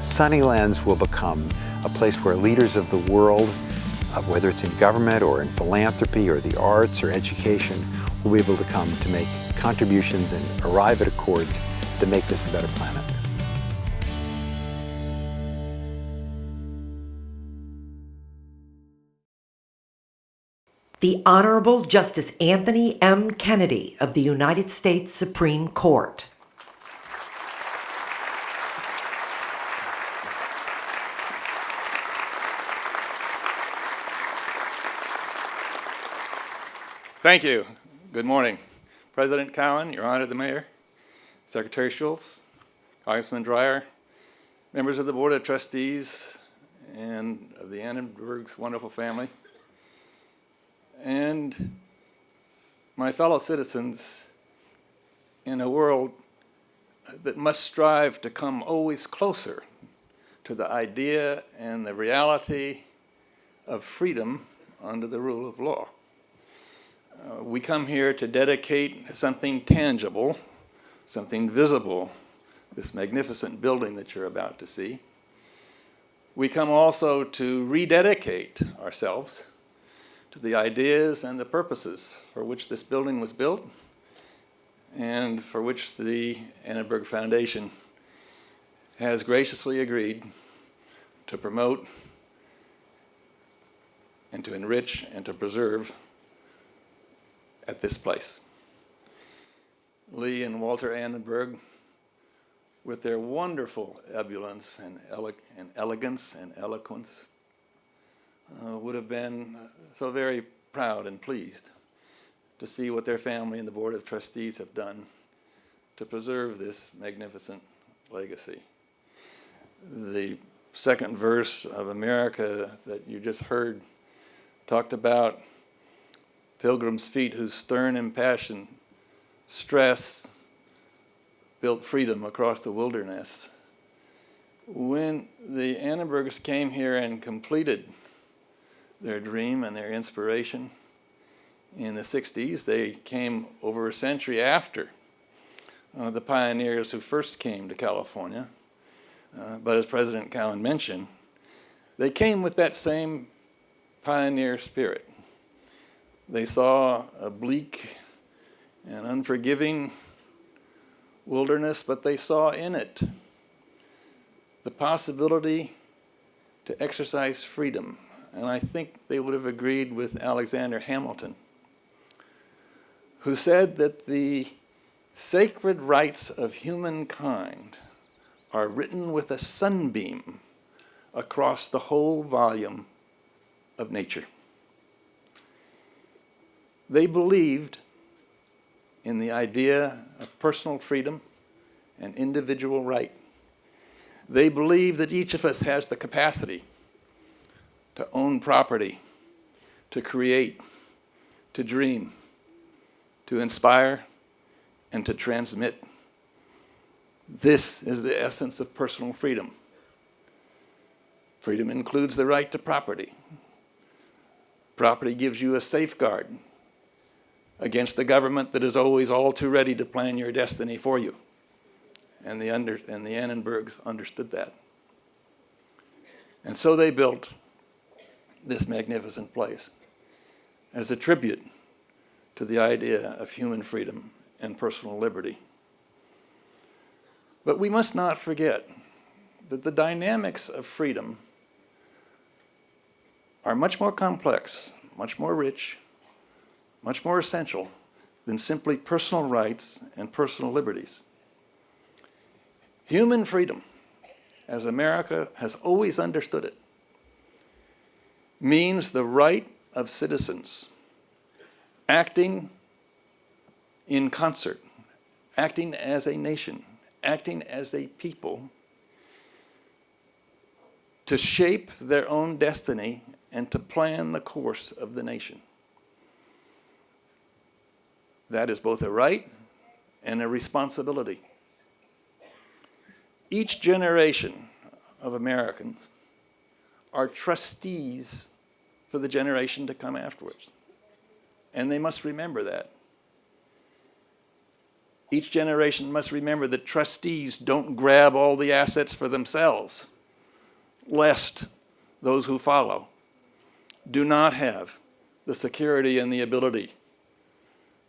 Sunnylands will become a place where leaders of the world, whether it's in government or in philanthropy or the arts or education, will be able to come to make contributions and arrive at accords that make this a better planet. The Honorable Justice Anthony M. Kennedy of the United States Supreme Court. Thank you. Good morning. President Cowan, Your Honor the Mayor, Secretary Schultz, Congressman Dreyer, members of the Board of Trustees and of the Annenberg's wonderful family, and my fellow citizens in a world that must strive to come always closer to the idea and the reality of freedom under the rule of law. We come here to dedicate something tangible, something visible, this magnificent building that you're about to see. We come also to rededicate ourselves to the ideas and the purposes for which this building was built and for which the Annenberg Foundation has graciously agreed to promote and to enrich and to preserve at this place. Lee and Walter Annenberg, with their wonderful ebullience and elegance and eloquence, would have been so very proud and pleased to see what their family and the Board of Trustees have done to preserve this magnificent legacy. The second verse of America that you just heard talked about Pilgrim's feet whose stern impassioned stress built freedom across the wilderness. When the Annenbergs came here and completed their dream and their inspiration in the 60s, they came over a century after the pioneers who first came to California. But as President Cowan mentioned, they came with that same pioneer spirit. They saw a bleak and unforgiving wilderness, but they saw in it the possibility to exercise freedom. And I think they would have agreed with Alexander Hamilton, who said that the sacred rights of humankind are written with a sunbeam across the whole volume of nature. They believed in the idea of personal freedom and individual right. They believe that each of us has the capacity to own property, to create, to dream, to inspire, and to transmit. This is the essence of personal freedom. Freedom includes the right to property. Property gives you a safeguard against the government that is always all too ready to plan your destiny for you. And the Annenbergs understood that. And so they built this magnificent place as a tribute to the idea of human freedom and personal liberty. But we must not forget that the dynamics of freedom are much more complex, much more rich, much more essential than simply personal rights and personal liberties. Human freedom, as America has always understood it, means the right of citizens acting in concert, acting as a nation, acting as a people, to shape their own destiny and to plan the course of the nation. That is both a right and a responsibility. Each generation of Americans are trustees for the generation to come afterwards. And they must remember that. Each generation must remember that trustees don't grab all the assets for themselves, lest those who follow do not have the security and the ability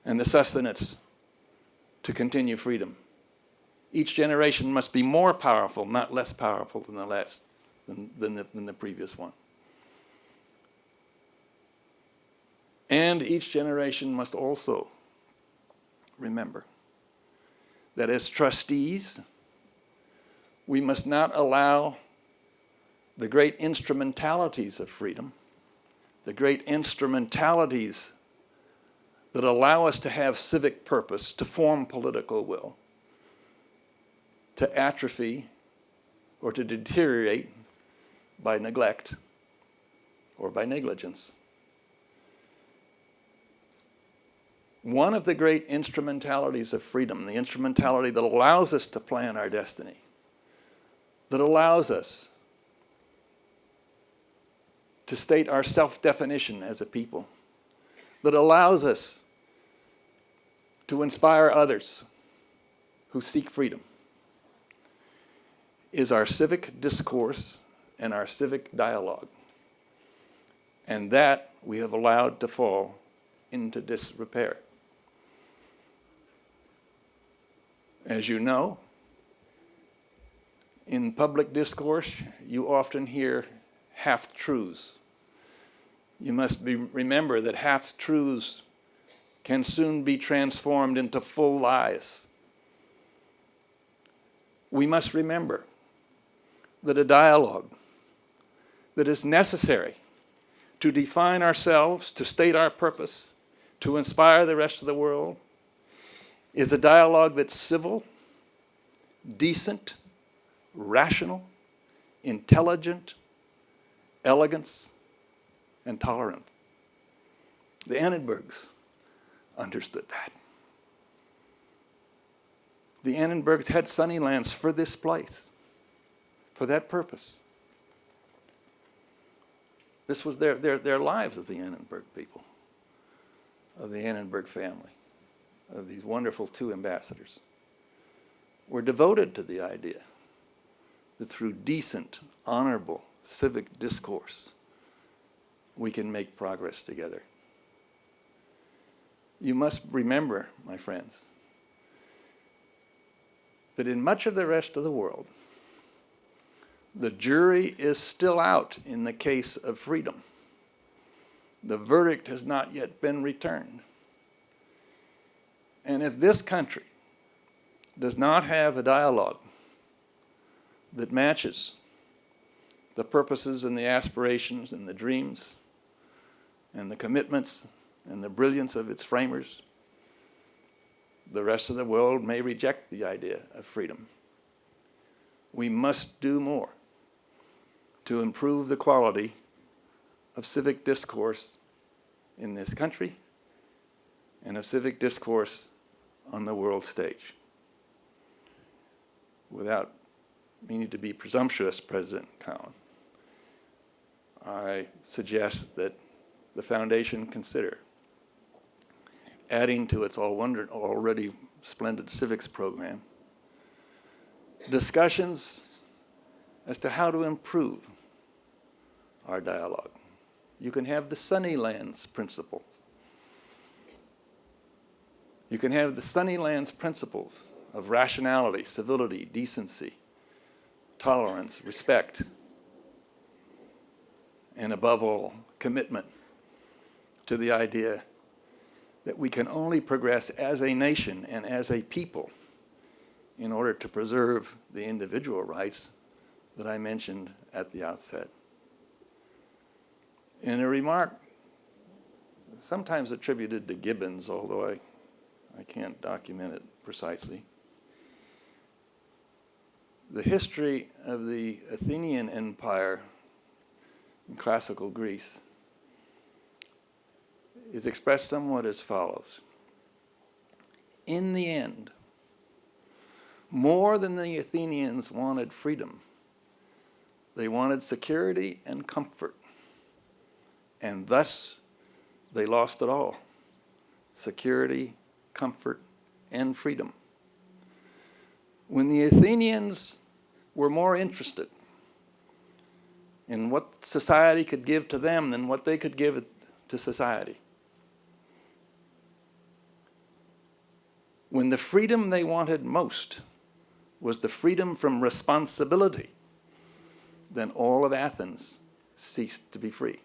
and the sustenance to continue freedom. Each generation must be more powerful, not less powerful than the previous one. And each generation must also remember that as trustees, we must not allow the great instrumentalities of freedom, the great instrumentalities that allow us to have civic purpose, to form political will, to atrophy or to deteriorate by neglect or by negligence. One of the great instrumentalities of freedom, the instrumentality that allows us to plan our destiny, that allows us to state our self-definition as a people, that allows us to inspire others who seek freedom, is our civic discourse and our civic dialogue. And that we have allowed to fall into disrepair. As you know, in public discourse, you often hear half-truths. You must remember that half-truths can soon be transformed into full lies. We must remember that a dialogue that is necessary to define ourselves, to state our purpose, to inspire the rest of the world, is a dialogue that's civil, decent, rational, intelligent, elegant, and tolerant. The Annenbergs understood that. The Annenbergs had Sunnylands for this place, for that purpose. This was their lives of the Annenberg people, of the Annenberg family, of these wonderful two ambassadors, were devoted to the idea that through decent, honorable civic discourse, we can make progress together. You must remember, my friends, that in much of the rest of the world, the jury is still out in the case of freedom. The verdict has not yet been returned. And if this country does not have a dialogue that matches the purposes and the aspirations and the dreams and the commitments and the brilliance of its framers, the rest of the world may reject the idea of freedom. We must do more to improve the quality of civic discourse in this country and of civic discourse on the world stage. Without meaning to be presumptuous, President Cowan, I suggest that the Foundation consider adding to its already splendid civics program discussions as to how to improve our dialogue. You can have the Sunnylands principles. You can have the Sunnylands principles of rationality, civility, decency, tolerance, respect, and above all, commitment to the idea that we can only progress as a nation and as a people in order to preserve the individual rights that I mentioned at the outset. In a remark sometimes attributed to Gibbons, although I can't document it precisely, the history of the Athenian Empire in classical Greece is expressed somewhat as follows. In the end, more than the Athenians wanted freedom, they wanted security and comfort, and thus they lost it all: security, comfort, and freedom. when the Athenians were more interested in what society could give to them than what they could give to society. When the freedom they wanted most was the freedom from responsibility, then all of Athens ceased to be free.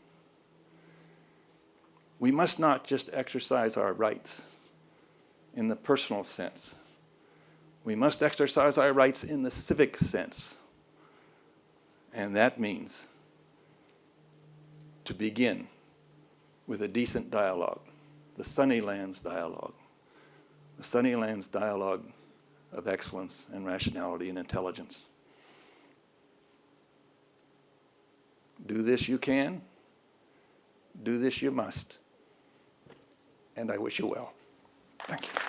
We must not just exercise our rights in the personal sense. We must exercise our rights in the civic sense. And that means to begin with a decent dialogue, the Sunnylands dialogue, the Sunnylands dialogue of excellence and rationality and intelligence. Do this you can, do this you must, and I wish you well. Thank you.